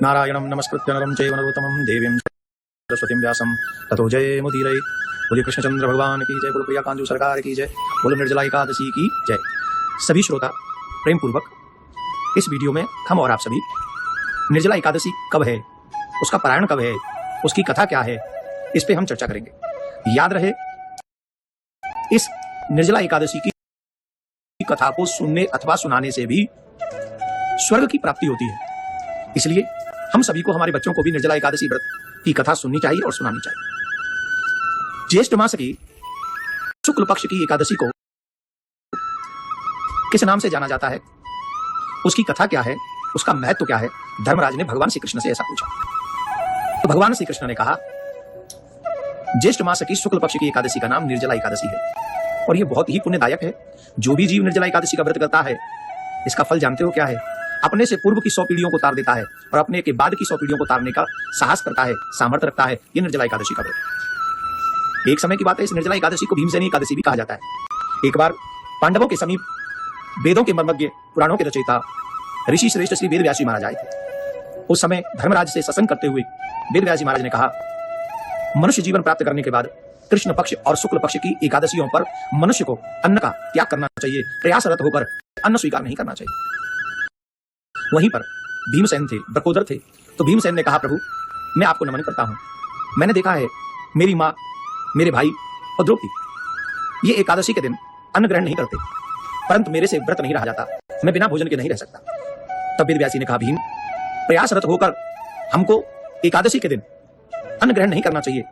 नारायणं नमस्कृत्य नरं चैव नरोत्तमं देवीं सरस्वतीं व्यासं ततो जयमुदीरये। बोलिए कृष्णचंद्र भगवान की जय, बोलो प्रिया कांजू सरकार की जय, बोलो निर्जला एकादशी की जय। सभी श्रोता प्रेम पूर्वक इस वीडियो में हम और आप सभी निर्जला एकादशी कब है, उसका पारायण कब है, उसकी कथा क्या है, इस पे हम चर्चा करेंगे। याद रहे, इस निर्जला एकादशी की कथा को सुनने अथवा सुनाने से भी स्वर्ग की प्राप्ति होती है। इसलिए हम सभी को, हमारे बच्चों को भी निर्जला एकादशी व्रत की कथा सुननी चाहिए और सुनानी चाहिए। ज्येष्ठ मास की शुक्ल पक्ष की एकादशी को किस नाम से जाना जाता है, उसकी कथा क्या है, उसका महत्व क्या है, धर्मराज ने भगवान श्री कृष्ण से ऐसा पूछा। तो भगवान श्री कृष्ण ने कहा, ज्येष्ठ मास की शुक्ल पक्ष की एकादशी का नाम निर्जला एकादशी है और यह बहुत ही पुण्यदायक है। जो भी जीव निर्जला एकादशी का व्रत करता है, इसका फल जानते हो क्या है? अपने से पूर्व की 100 पीढ़ियों को तार देता है और अपने के बाद की 100 पीढ़ियों को तारने का साहस करता है, सामर्थ्य रखता है। ये निर्जला एकादशी का व्रत। एक समय की बात है, इस निर्जला एकादशी को भीमसेनी एकादशी भी कहा जाता है। एक बार पांडवों के समीप वेदों के मर्मज्ञ, पुराणों के रचयिता ऋषि श्रेष्ठ श्री वेद व्यासी महाराज आए थे। उस समय धर्मराज से सत्संग करते हुए वेद व्यासी महाराज ने कहा, मनुष्य जीवन प्राप्त करने के बाद कृष्ण पक्ष और शुक्ल पक्ष की एकादशियों पर मनुष्य को अन्न का त्याग करना चाहिए, प्रयासरत होकर अन्न स्वीकार नहीं करना चाहिए। वहीं पर भीमसेन थे, ब्रकोदर थे। तो भीमसेन ने कहा, प्रभु मैं आपको नमन करता हूं। मैंने देखा है मेरी माँ, मेरे भाई और द्रौपदी ये एकादशी के दिन अन्न ग्रहण नहीं करते, परंतु मेरे से व्रत नहीं रहा जाता, मैं बिना भोजन के नहीं रह सकता। तब वेद व्यासी ने कहा, भीम प्रयासरत होकर हमको एकादशी के दिन अन्न ग्रहण नहीं करना चाहिए।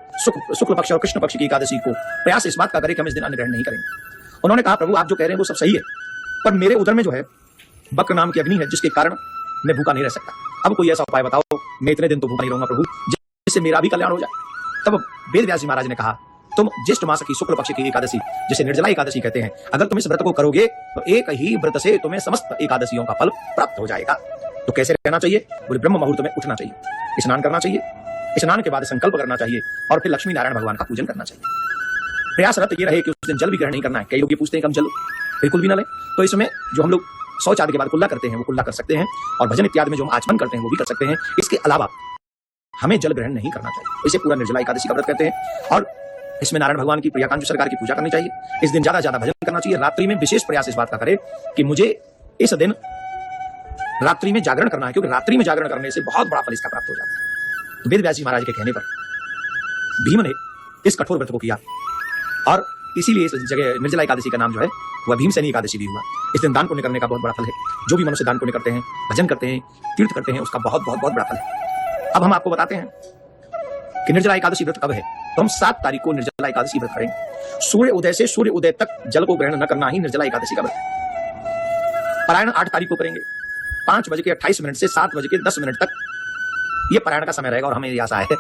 शुक्ल पक्ष और कृष्ण पक्ष की एकादशी को प्रयास इस बात का करें कि हम इस दिन अन्न ग्रहण नहीं करेंगे। उन्होंने कहा, प्रभु आप जो कह रहे हैं वो सब सही है, पर मेरे उदर में जो है बक्र नाम की अग्नि है, जिसके कारण मैं भूखा नहीं रह सकता। अब कोई ऐसा उपाय बताओ, मैं इतने दिन तो भूखा नहीं रहूंगा प्रभु, जिससे मेरा भी कल्याण हो जाए। तब वेद व्यासी महाराज ने कहा, तुम ज्येष्ठ मास की शुक्ल पक्ष की एकादशी, जिसे निर्जला एकादशी कहते हैं, अगर तुम इस व्रत को करोगे तो एक ही व्रत से तुम्हें समस्त एकादशियों का फल प्राप्त हो जाएगा। तो कैसे रहना चाहिए? बोले ब्रह्म मुहूर्त में उठना चाहिए, स्नान करना चाहिए, स्नान के बाद संकल्प करना चाहिए और फिर लक्ष्मी नारायण भगवान का पूजन करना चाहिए। प्रयासरत ये रहे कि उस दिन जल भी ग्रहण नहीं करना है। कई लोग ये पूछते हैं कि हम जल बिल्कुल भी ना लें, तो इसमें जो हम लोग शौच आदि के बाद कुल्ला करते हैं वो कुल्ला कर सकते हैं, और भजन इत्यादि में जो हम आचमन करते हैं वो भी कर सकते हैं। इसके अलावा हमें जल ग्रहण नहीं करना चाहिए। इसे पूरा निर्जला एकादशी का व्रत कहते हैं। और इसमें नारायण भगवान की, प्रिया कांजू सरकार की पूजा करनी चाहिए। इस दिन ज्यादा ज्यादा भजन करना चाहिए। रात्रि में विशेष प्रयास इस बात का करे कि मुझे इस दिन रात्रि में जागरण करना है, क्योंकि रात्रि में जागरण करने से बहुत बड़ा फल इसका प्राप्त हो जाता है। तो वेद व्यासी महाराज के कहने पर भीम ने इस कठोर व्रत को किया और इसीलिए इस जगह निर्जला एकादशी का नाम जो है वह भीमसेनी एकादशी भी हुआ। इस दिन दान पुण्य करने का बहुत बड़ा फल है। जो भी मनुष्य दान पुण्य करते हैं, भजन करते हैं, तीर्थ करते हैं, उसका बहुत बहुत बहुत बड़ा फल है। अब हम आपको बताते हैं कि निर्जला एकादशी व्रत कब है। तो हम 7 तारीख को निर्जला एकादशी व्रत करेंगे। सूर्य उदय से सूर्य उदय तक जल को ग्रहण न करना ही निर्जला एकादशी का व्रत है। पारायण 8 तारीख को करेंगे। 5:28 से 7:10 तक ये पारायण का समय रहेगा और हमें आशा है,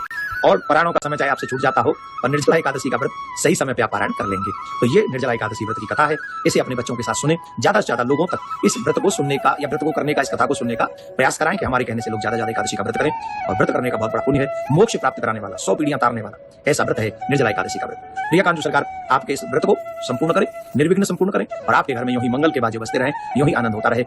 और पारायणों का समय चाहे आपसे छूट जाता हो, पर निर्जला एकादशी का व्रत सही समय पे आप पारायण कर लेंगे। तो ये निर्जला एकादशी व्रत की कथा है। इसे अपने बच्चों के साथ सुने, ज्यादा से ज्यादा लोगों तक इस व्रत को सुनने का या व्रत को करने का, इस कथा को सुनने का प्रयास कराएं कि हमारे कहने से लोग ज्यादा ज्यादा एकादशी का व्रत करें। और व्रत करने का बहुत बड़ा पुण्य है, मोक्ष प्राप्त कराने वाला, 100 पीढ़ियां तारने वाला ऐसा व्रत है निर्जला एकादशी का व्रत। प्रिया कांजू सरकार आपके इस व्रत को संपूर्ण करें, निर्विघ्न संपूर्ण करें और आपके घर में यूं ही मंगल के बाजे बजते रहें, यूं ही आनंद होता रहे।